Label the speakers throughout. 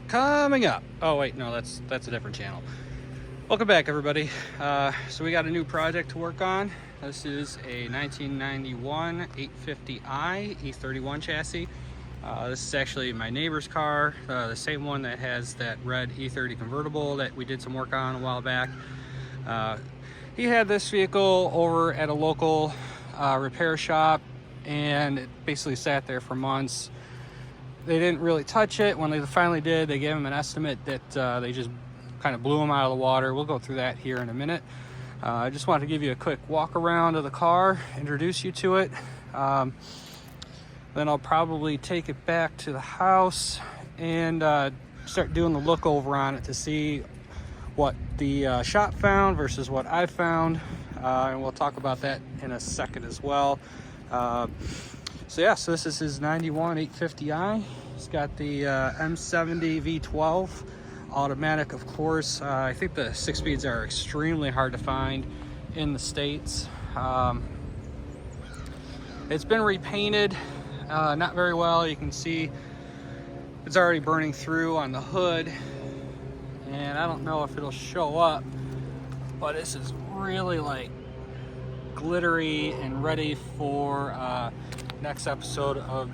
Speaker 1: coming up. Oh wait, no, that's a different channel. Welcome back, everybody. So we got a new project to work on. This is a 1991 850i E31 chassis. This is actually my neighbor's car, the same one that has that red E30 convertible that we did some work on a while back. He had this vehicle over at a local repair shop, and it basically sat there for months. They didn't really touch it. When they finally did, they gave him an estimate that they just kind of blew him out of the water. We'll go through that here in a minute. I just wanted to give you a quick walk around of the car, introduce you to it. Then I'll probably take it back to the house and start doing the look over on it to see what the shop found versus what I found. And we'll talk about that in a second as well. So this is his 91 850i. It's got the M70 V12 automatic, of course. I think the 6-speeds are extremely hard to find in the States. It's been repainted, not very well. You can see it's already burning through on the hood, and I don't know if it'll show up, but this is really like glittery and ready for next episode of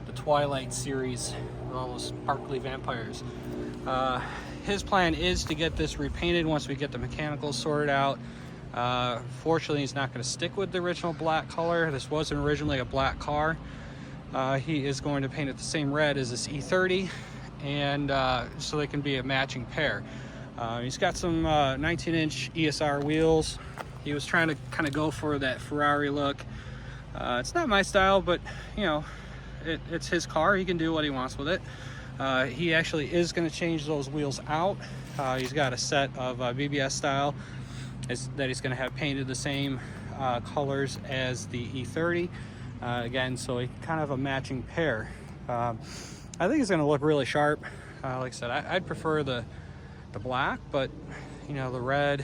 Speaker 1: the Twilight series with all those sparkly vampires. His plan is to get this repainted once we get the mechanicals sorted out. Fortunately, he's not going to stick with the original black color. This wasn't originally a black car. He is going to paint it the same red as this E30, and so they can be a matching pair. He's got some 19-inch ESR wheels. He was trying to kind of go for that Ferrari look. It's not my style, but you know, it's his car. He can do what he wants with it. He actually is going to change those wheels out. He's got a set of BBS style that he's going to have painted the same colors as the E30. Again, so he kind of a matching pair. I think it's going to look really sharp. Like I said, I'd prefer the black, but you know, the red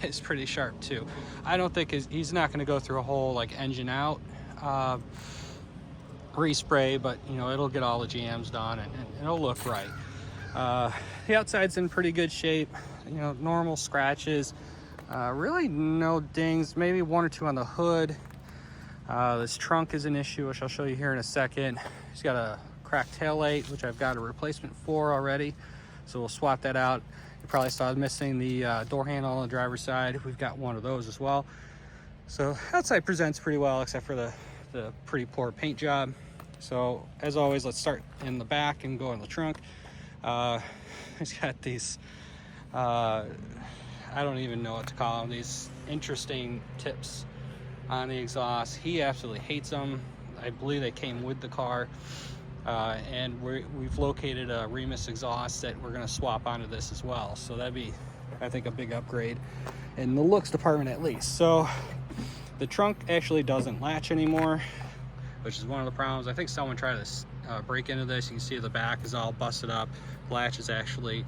Speaker 1: is pretty sharp too. I don't think he's not going to go through a whole like engine out respray, but you know, it'll get all the jams done and it'll look right. The outside's in pretty good shape. You know, normal scratches, really no dings, maybe one or two on the hood. This trunk is an issue, which I'll show you here in a second. He's got a cracked taillight, which I've got a replacement for already, so we'll swap that out. You probably saw missing the door handle on the driver's side. We've got one of those as well. So outside presents pretty well, except for the pretty poor paint job. So as always, let's start in the back and go in the trunk. He's got these, I don't even know what to call them, these interesting tips on the exhaust. He absolutely hates them. I believe they came with the car. And we've located a Remus exhaust that we're going to swap onto this as well. So that'd be, I think, a big upgrade in the looks department at least. So the trunk actually doesn't latch anymore, which is one of the problems. I think someone tried to break into this. You can see the back is all busted up. Latch is actually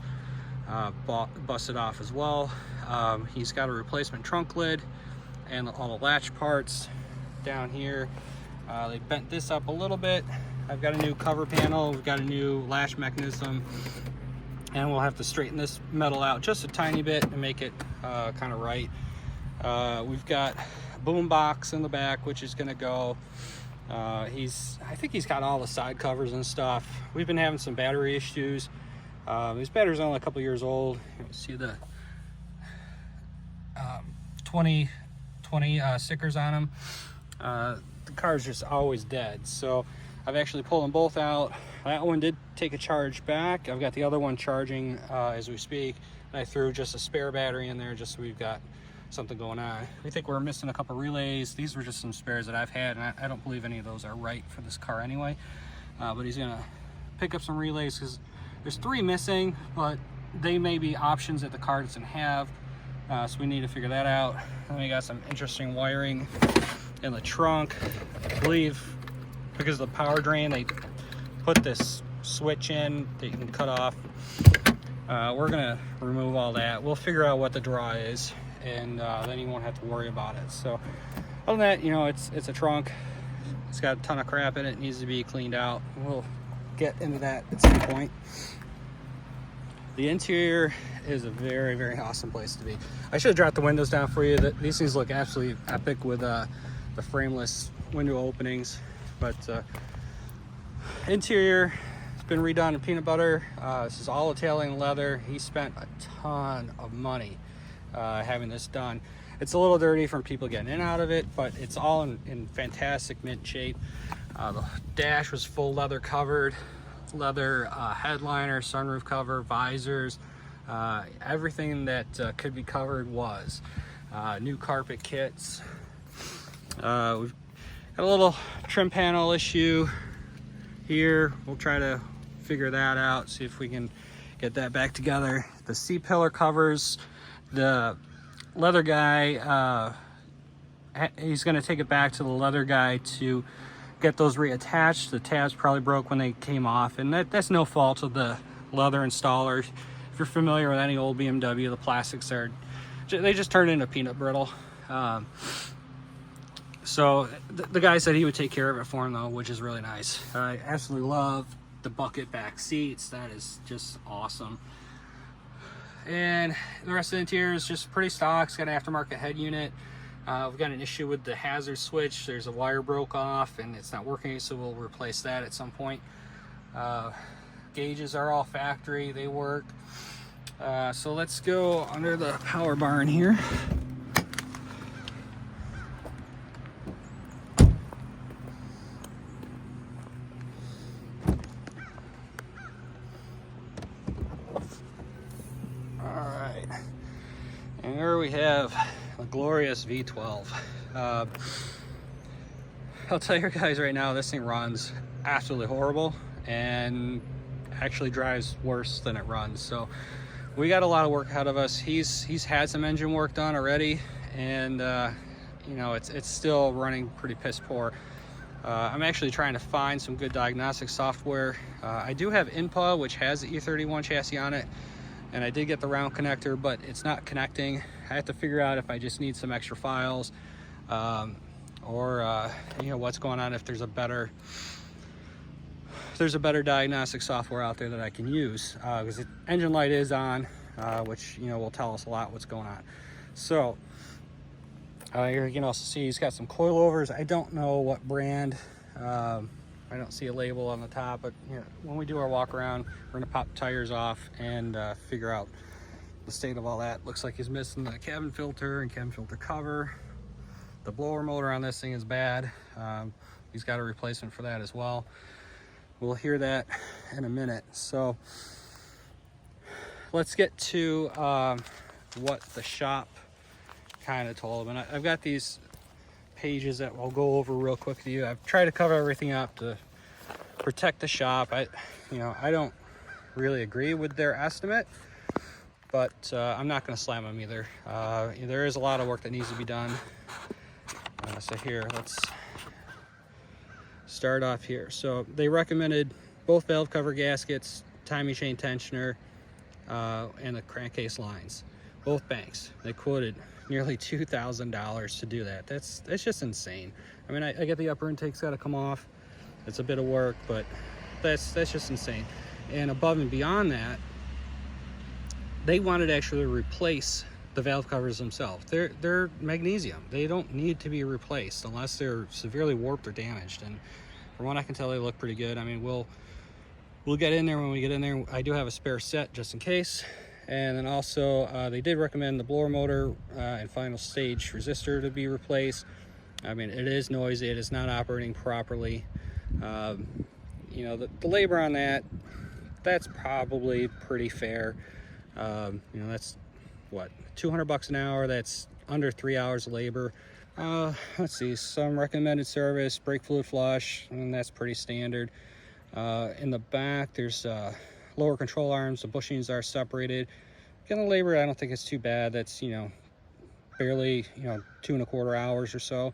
Speaker 1: busted off as well. He's got a replacement trunk lid and all the latch parts down here. They bent this up a little bit. I've got a new cover panel, we've got a new latch mechanism, and we'll have to straighten this metal out just a tiny bit and make it kind of right. We've got a boom box in the back, which is going to go. I think he's got all the side covers and stuff. We've been having some battery issues. These batteries are only a couple years old. You can see the 20 stickers on them. The car's just always dead, so I've actually pulled them both out. That one did take a charge back. I've got the other one charging as we speak, and I threw just a spare battery in there just so we've got something going on. We think we're missing a couple relays. These were just some spares that I've had, and I don't believe any of those are right for this car anyway. But he's gonna pick up some relays because there's 3 missing, but they may be options that the car doesn't have. So we need to figure that out. And we got some interesting wiring in the trunk. I believe because of the power drain, they put this switch in that you can cut off. We're gonna remove all that. We'll figure out what the draw is, and then you won't have to worry about it. So other than that, you know, it's a trunk. It's got a ton of crap in it. It needs to be cleaned out. We'll get into that at some point. The interior is a very, very awesome place to be. I should have dropped the windows down for you. These things look absolutely epic with the frameless window openings. But interior has been redone in peanut butter. This is all Italian leather. He spent a ton of money having this done. It's a little dirty from people getting in and out of it, but it's all in fantastic mint shape. The dash was full leather covered. Leather headliner, sunroof cover, visors, everything that could be covered was. New carpet kits. We've got a little trim panel issue here. We'll try to figure that out, see if we can get that back together. The C-pillar covers, the leather guy, he's going to take it back to the leather guy to get those reattached. The tabs probably broke when they came off, and that's no fault of the leather installers. If you're familiar with any old BMW, the plastics they just turn into peanut brittle. So the guy said he would take care of it for him though, which is really nice. I absolutely love the bucket back seats. That is just awesome. And the rest of the interior is just pretty stock. It's got an aftermarket head unit. We've got an issue with the hazard switch. There's a wire broke off and it's not working, so we'll replace that at some point. Gauges are all factory, they work. So let's go under the power barn here. All right, and here we have a glorious V12. I'll tell you guys right now, this thing runs absolutely horrible and actually drives worse than it runs. So we got a lot of work ahead of us. He's had some engine work done already, and you know, it's still running pretty piss poor. I'm actually trying to find some good diagnostic software. I do have INPA, which has the E31 chassis on it, and I did get the round connector, but it's not connecting. I have to figure out if I just need some extra files, or you know, what's going on, if there's a better diagnostic software out there that I can use, because the engine light is on, which, you know, will tell us a lot what's going on. So here you can also see he's got some coilovers. I don't know what brand. I don't see a label on the top, but you know, when we do our walk around, we're gonna pop the tires off and figure out the state of all that. Looks like he's missing the cabin filter and cabin filter cover. The blower motor on this thing is bad. He's got a replacement for that as well. We'll hear that in a minute. So let's get to what the shop kind of told him. And I've got these pages that I'll go over real quick to you. I've tried to cover everything up to protect the shop. I don't really agree with their estimate, but I'm not going to slam them either. There is a lot of work that needs to be done. So here, let's start off here. So they recommended both valve cover gaskets, timing chain tensioner, and the crankcase lines, both banks. They quoted nearly $2,000 to do that. That's just insane. I mean, I get the upper intake's got to come off. It's a bit of work, but that's just insane. And above and beyond that, they wanted to actually replace the valve covers themselves. They're magnesium. They don't need to be replaced unless they're severely warped or damaged. And from what I can tell, they look pretty good. I mean, we'll get in there when we get in there. I do have a spare set just in case. And then also they did recommend the blower motor and final stage resistor to be replaced. I mean, it is noisy. It is not operating properly. You know, the labor on that's probably pretty fair. You know, that's what, $200 an hour. That's under 3 hours of labor. Let's see, some recommended service, brake fluid flush, and that's pretty standard. In the back, there's lower control arms. The bushings are separated. Again, the labor, I don't think it's too bad. That's, you know, barely, you know, 2¼ hours or so.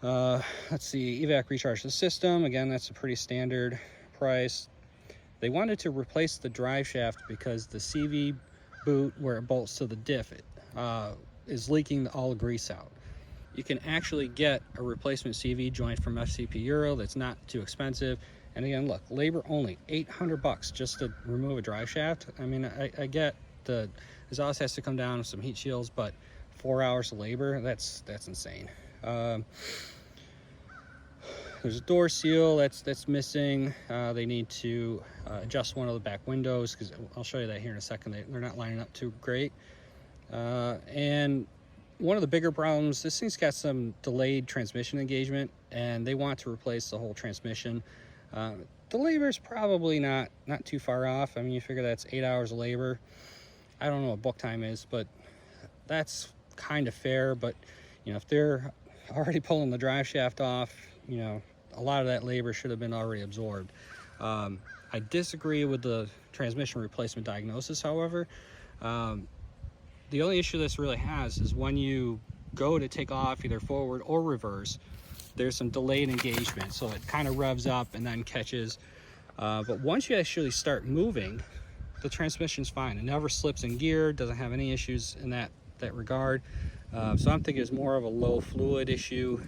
Speaker 1: Let's see, evac recharge the system. Again, that's a pretty standard price. They wanted to replace the drive shaft because the CV boot where it bolts to the diff is leaking all the grease out. You can actually get a replacement CV joint from FCP Euro that's not too expensive. And again, look, labor only, 800 bucks just to remove a drive shaft. I mean, I get the exhaust has to come down with some heat shields, but 4 hours of labor, that's insane. There's a door seal that's missing. They need to adjust one of the back windows, because I'll show you that here in a second. They're not lining up too great. And one of the bigger problems, this thing's got some delayed transmission engagement, and they want to replace the whole transmission. The labor is probably not too far off. I mean, you figure that's 8 hours of labor. I don't know what book time is, but that's kind of fair. But you know, if they're already pulling the drive shaft off, you know, a lot of that labor should have been already absorbed. I disagree with the transmission replacement diagnosis, however. The only issue this really has is when you go to take off either forward or reverse, there's some delayed engagement, so it kind of revs up and then catches. But once you actually start moving, the transmission's fine. It never slips in gear, doesn't have any issues in that regard. So I'm thinking it's more of a low fluid issue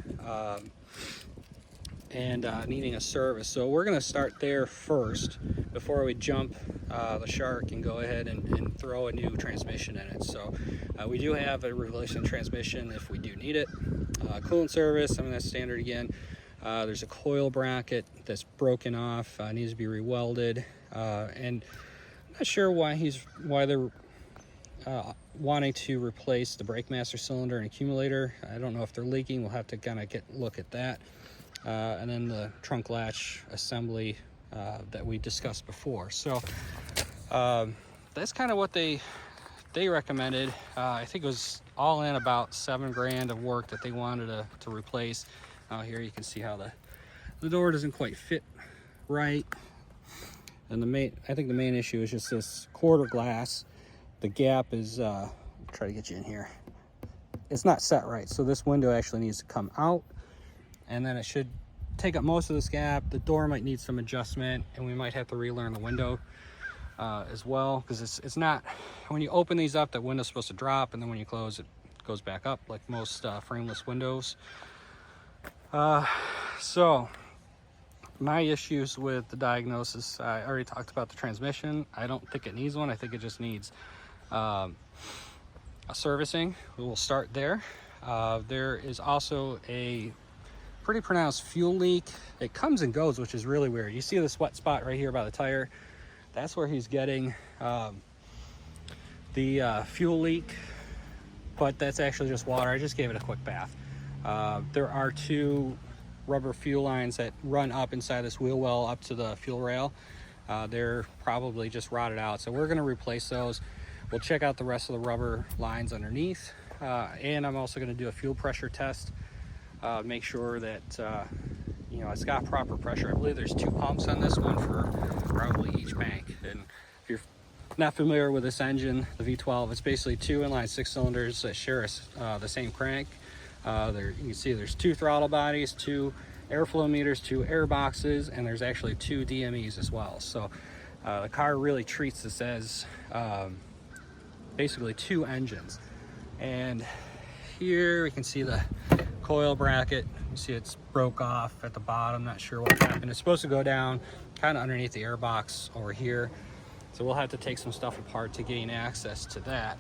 Speaker 1: and needing a service. So we're going to start there first before we jump the shark and go ahead and throw a new transmission in it. So we do have a replacement transmission if we do need it. Coolant service, I mean, that's standard again. There's a coil bracket that's broken off, needs to be rewelded, and I'm not sure why they're wanting to replace the brake master cylinder and accumulator. I don't know if they're leaking. We'll have to kind of look at that. And then the trunk latch assembly that we discussed before. So that's kind of what they recommended. I think it was all in about $7 grand of work that they wanted to replace. Here you can see how the door doesn't quite fit right. And I think the main issue is just this quarter glass. The gap is, I'll try to get you in here. It's not set right. So this window actually needs to come out, and then it should take up most of this gap. The door might need some adjustment, and we might have to relearn the window as well, because it's not, when you open these up, that window's supposed to drop, and then when you close, it goes back up like most frameless windows. So my issues with the diagnosis, I already talked about the transmission. I don't think it needs one. I think it just needs a servicing. We will start there. There is also a pretty pronounced fuel leak. It comes and goes, which is really weird. You see this wet spot right here by the tire? That's where he's getting the fuel leak, but that's actually just water. I just gave it a quick bath. There are two rubber fuel lines that run up inside this wheel well up to the fuel rail. They're probably just rotted out, so we're going to replace those. We'll check out the rest of the rubber lines underneath, and I'm also going to do a fuel pressure test, make sure that you know, it's got proper pressure. I believe there's 2 pumps on this one for probably each bank. And if you're not familiar with this engine, the V12, it's basically 2 inline 6 cylinders that share the same crank. There you can see there's 2 throttle bodies, 2 airflow meters, 2 air boxes, and there's actually 2 DMEs as well. So the car really treats this as basically 2 engines. And here we can see the coil bracket. You see it's broke off at the bottom. Not sure what happened. It's supposed to go down kind of underneath the air box over here. So we'll have to take some stuff apart to gain access to that.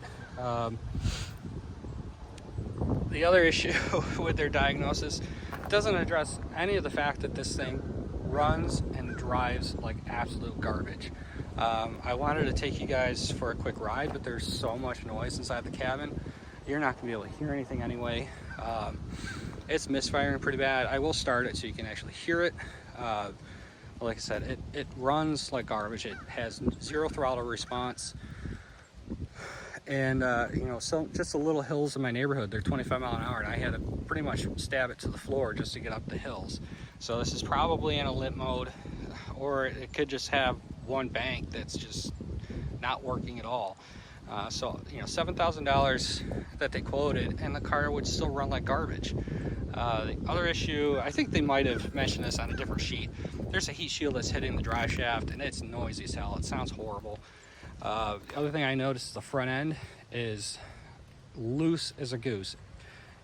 Speaker 1: The other issue with their diagnosis doesn't address any of the fact that this thing runs and drives like absolute garbage. I wanted to take you guys for a quick ride, but there's so much noise inside the cabin. You're not gonna be able to hear anything anyway. It's misfiring pretty bad. I will start it so you can actually hear it. Like I said, it runs like garbage. It has 0 throttle response. And you know, so just the little hills in my neighborhood, they're 25 mile an hour, and I had to pretty much stab it to the floor just to get up the hills. So this is probably in a limp mode, or it could just have one bank that's just not working at all. So you know, $7,000 that they quoted, and the car would still run like garbage. The other issue, I think they might have mentioned this on a different sheet. There's a heat shield that's hitting the drive shaft, and it's noisy as hell. It sounds horrible. The other thing I noticed is the front end is loose as a goose.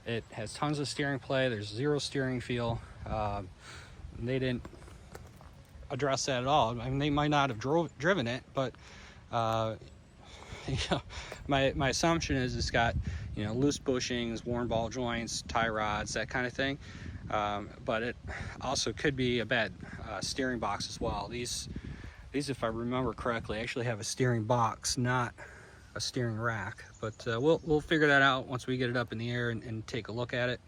Speaker 1: It has tons of steering play. There's 0 steering feel. They didn't address that at all. I mean, they might not have driven it, but you know, my assumption is it's got, you know, loose bushings, worn ball joints, tie rods, that kind of thing. But it also could be a bad steering box as well. These, if I remember correctly, actually have a steering box, not a steering rack. But we'll figure that out once we get it up in the air and take a look at it.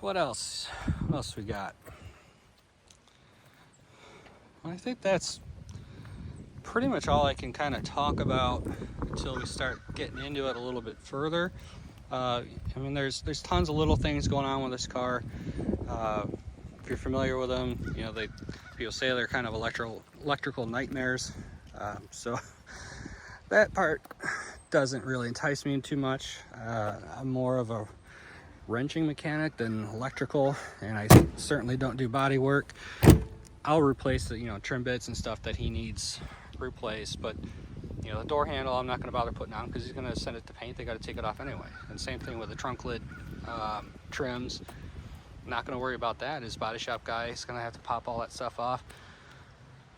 Speaker 1: What else? What else we got? I think that's pretty much all I can kind of talk about until we start getting into it a little bit further. I mean, there's tons of little things going on with this car. If you're familiar with them, you know, people say they're kind of electrical nightmares. So that part doesn't really entice me too much. I'm more of a wrenching mechanic than electrical, and I certainly don't do body work. I'll replace the, you know, trim bits and stuff that he needs replaced, but you know, the door handle I'm not going to bother putting on because he's going to send it to paint. They got to take it off anyway. And same thing with the trunk lid trims. Not going to worry about that. His body shop guy is going to have to pop all that stuff off.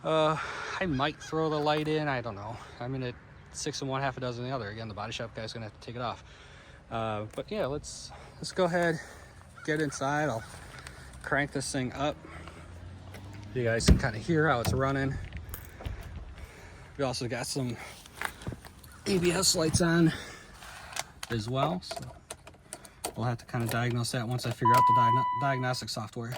Speaker 1: I might throw the light in. I don't know. I mean, it's 6 in one, half a dozen in the other. Again, the body shop guy's going to have to take it off. But yeah, let's go ahead, get inside. I'll crank this thing up. You guys can kind of hear how it's running. We also got some ABS lights on as well, so we'll have to kind of diagnose that once I figure out the diagnostic software.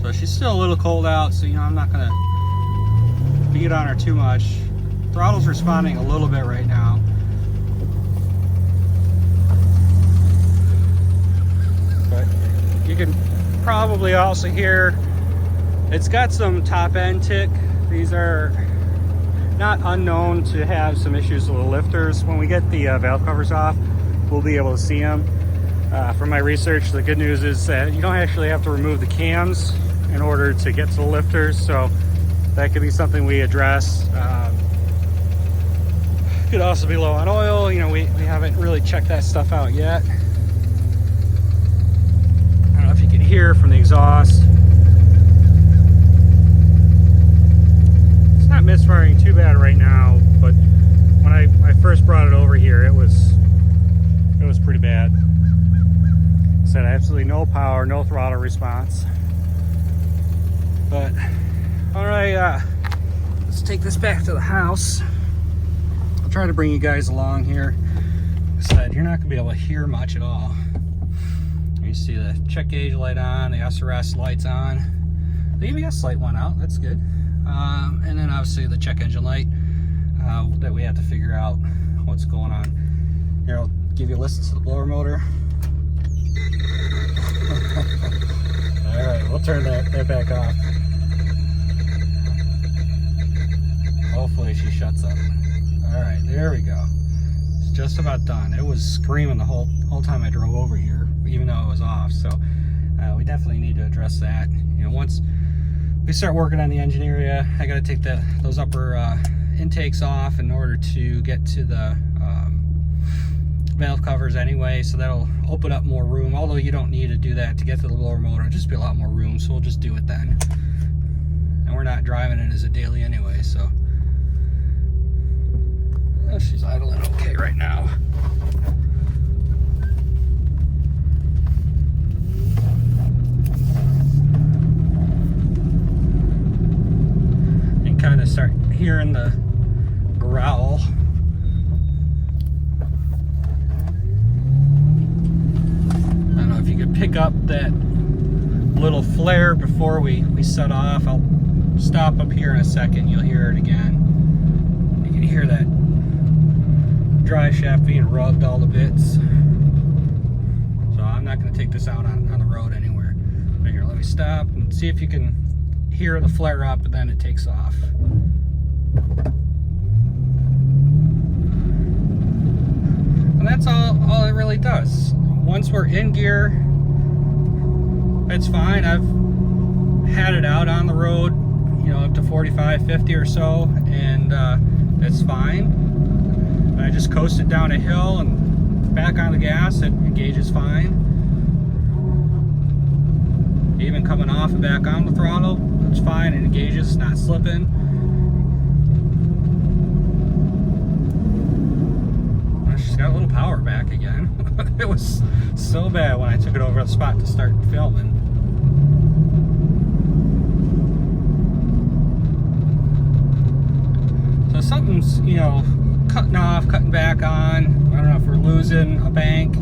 Speaker 1: So she's still a little cold out, so you know, I'm not gonna beat on her too much. Throttle's responding a little bit right now. But you can probably also hear it's got some top end tick. These are not unknown to have some issues with the lifters. When we get the valve covers off, we'll be able to see them. From my research, the good news is that you don't actually have to remove the cams in order to get to the lifters, so that could be something we address. Could also be low on oil. You know, we haven't really checked that stuff out yet. I don't know if you can hear from the exhaust. It's not misfiring too bad right now, but when I first brought it over here, it was pretty bad. It said absolutely no power, no throttle response. But all right, let's take this back to the house. I'll try to bring you guys along here. Like I said, you're not gonna be able to hear much at all. You see the check gauge light on, the SRS light's on. The ABS light went out, that's good. And then obviously the check engine light that we have to figure out what's going on. Here, I'll give you a listen to the blower motor. All right, we'll turn that back off. Hopefully she shuts up. All right, there we go. It's just about done. It was screaming the whole time I drove over here, even though it was off. So we definitely need to address that. You know, once we start working on the engine area, I got to take those upper intakes off in order to get to the valve covers anyway. So that'll open up more room. Although you don't need to do that to get to the blower motor, it'll just be a lot more room. So we'll just do it then. And we're not driving it as a daily anyway, so. Oh, she's idling okay right now. And kind of start hearing the growl. I don't know if you could pick up that little flare before we set off. I'll stop up here in a second. You'll hear it again. You can hear that drive shaft being rubbed all the bits. So I'm not going to take this out on the road anywhere. But here, let me stop and see if you can hear the flare up, and then it takes off. And that's all it really does. Once we're in gear, it's fine. I've had it out on the road, you know, up to 45, 50 or so, and it's fine. And I just coasted down a hill and back on the gas, it engages fine. Even coming off and back on the throttle, it's fine, it engages, it's not slipping. She's got a little power back again. It was so bad when I took it over the spot to start filming. So something's, you know, cutting off, cutting back on. I don't know if we're losing a bank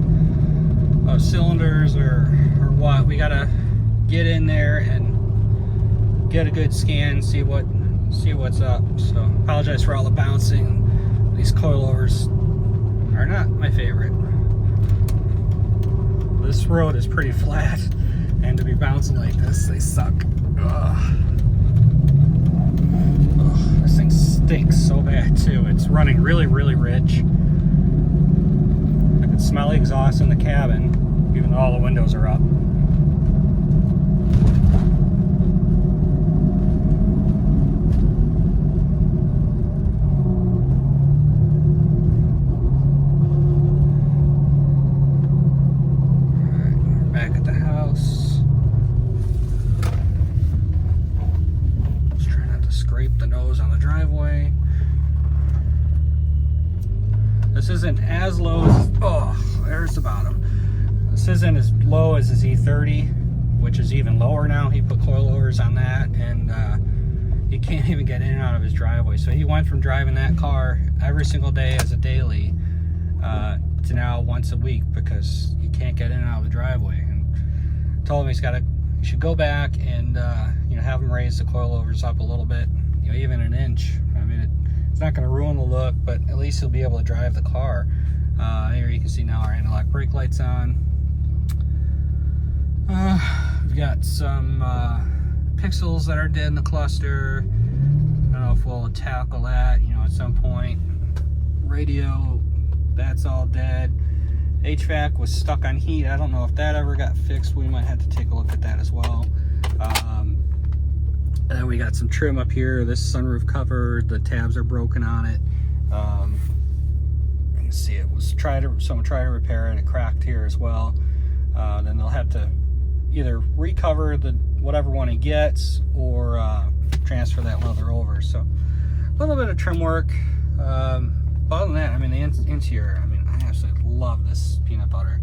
Speaker 1: of cylinders or what. We gotta get in there and get a good scan, see what's up. So apologize for all the bouncing. These coilovers are not my favorite. This road is pretty flat, and to be bouncing like this, they suck. Ugh. Ugh, this thing stinks so bad too. It's running really, really rich. I can smell the exhaust in the cabin, even though all the windows are up. This isn't as low as, oh, there's the bottom. This isn't as low as his E30, which is even lower now. He put coilovers on that, and he can't even get in and out of his driveway. So he went from driving that car every single day as a daily to now once a week because he can't get in and out of the driveway. And told him he should go back and you know, have him raise the coilovers up a little bit, you know, even an inch. I mean, it's not going to ruin the look, but at least he'll be able to drive the car. Here you can see now our anti-lock brake lights on. We've got some pixels that are dead in the cluster. I don't know if we'll tackle that, you know, at some point. Radio, that's all dead. HVAC was stuck on heat. I don't know if that ever got fixed. We might have to take a look at that as well. And then we got some trim up here. This sunroof cover, the tabs are broken on it. You can see it was someone tried to repair it. It cracked here as well. Then they'll have to either recover whatever one he gets or transfer that leather over. So a little bit of trim work. But other than that, I mean, the interior, I mean, I absolutely love this peanut butter.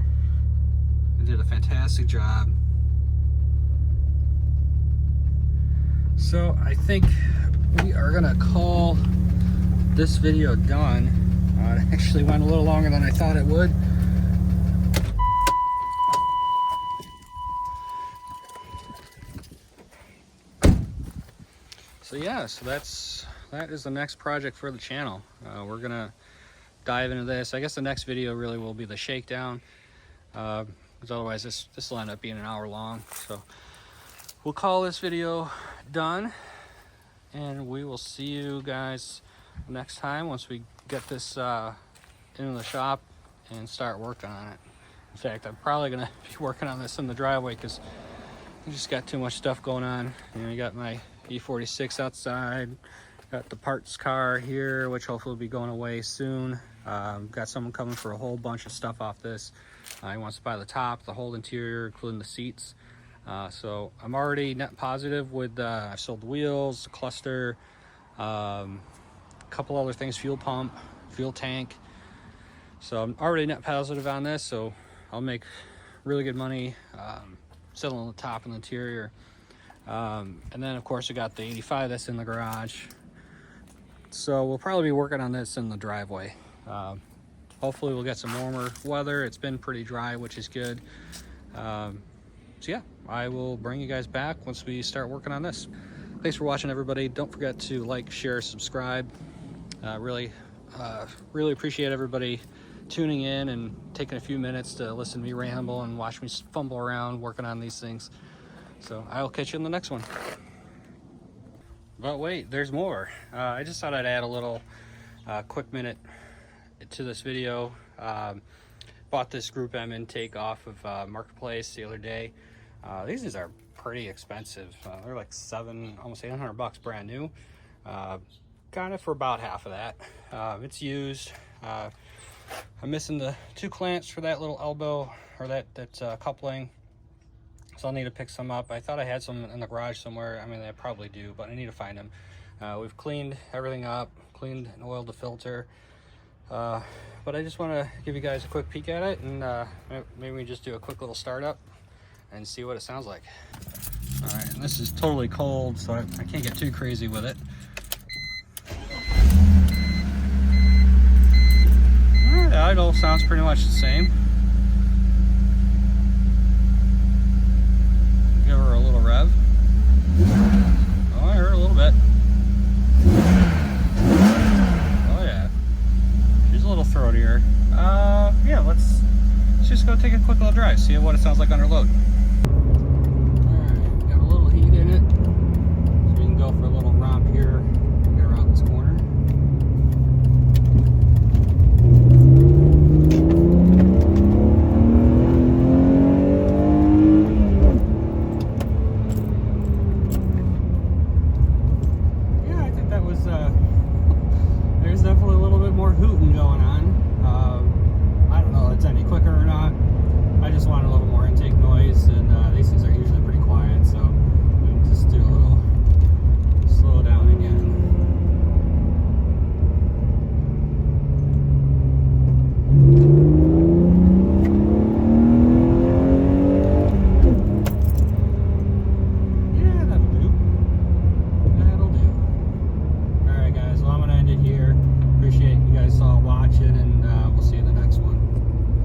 Speaker 1: They did a fantastic job. So I think we are gonna call this video done. It actually went a little longer than I thought it would. So yeah, so that is the next project for the channel. We're gonna dive into this. I guess the next video really will be the shakedown, because otherwise this will end up being an hour long. So we'll call this video done, and we will see you guys next time once we get this into the shop and start working on it. In fact, I'm probably gonna be working on this in the driveway because I just got too much stuff going on. You know, you got my E46 outside, got the parts car here, which hopefully will be going away soon. Got someone coming for a whole bunch of stuff off this. He wants to buy the top, the whole interior, including the seats. So I'm already net positive with, I sold the wheels, the cluster, a couple other things, fuel pump, fuel tank. So I'm already net positive on this, so I'll make really good money selling the top and the interior. And then of course I got the 85 that's in the garage. So we'll probably be working on this in the driveway. Hopefully we'll get some warmer weather. It's been pretty dry, which is good. So yeah, I will bring you guys back once we start working on this. Thanks for watching, everybody. Don't forget to like, share, subscribe. Really appreciate everybody tuning in and taking a few minutes to listen to me ramble and watch me fumble around working on these things. So I will catch you in the next one. But wait, there's more. I just thought I'd add a little quick minute to this video. Bought this Group M intake off of Marketplace the other day. These are pretty expensive. They're like almost 800 bucks brand new. Got it for about half of that. It's used. I'm missing the 2 clamps for that little elbow, or that coupling, so I'll need to pick some up. I thought I had some in the garage somewhere. I mean, I probably do, but I need to find them. We've cleaned everything up, cleaned and oiled the filter, but I just want to give you guys a quick peek at it, and maybe we just do a quick little startup and see what it sounds like. All right, and this is totally cold, so I can't get too crazy with it. All right, the idle sounds pretty much the same. Give her a little rev. Oh, I heard a little bit. Oh yeah, she's a little throatier. Yeah, let's just go take a quick little drive, see what it sounds like under load. Alright, got a little heat in it, so we can go for a little romp here, get around this corner. Yeah, I think that was, there's definitely a little bit more hooting going on.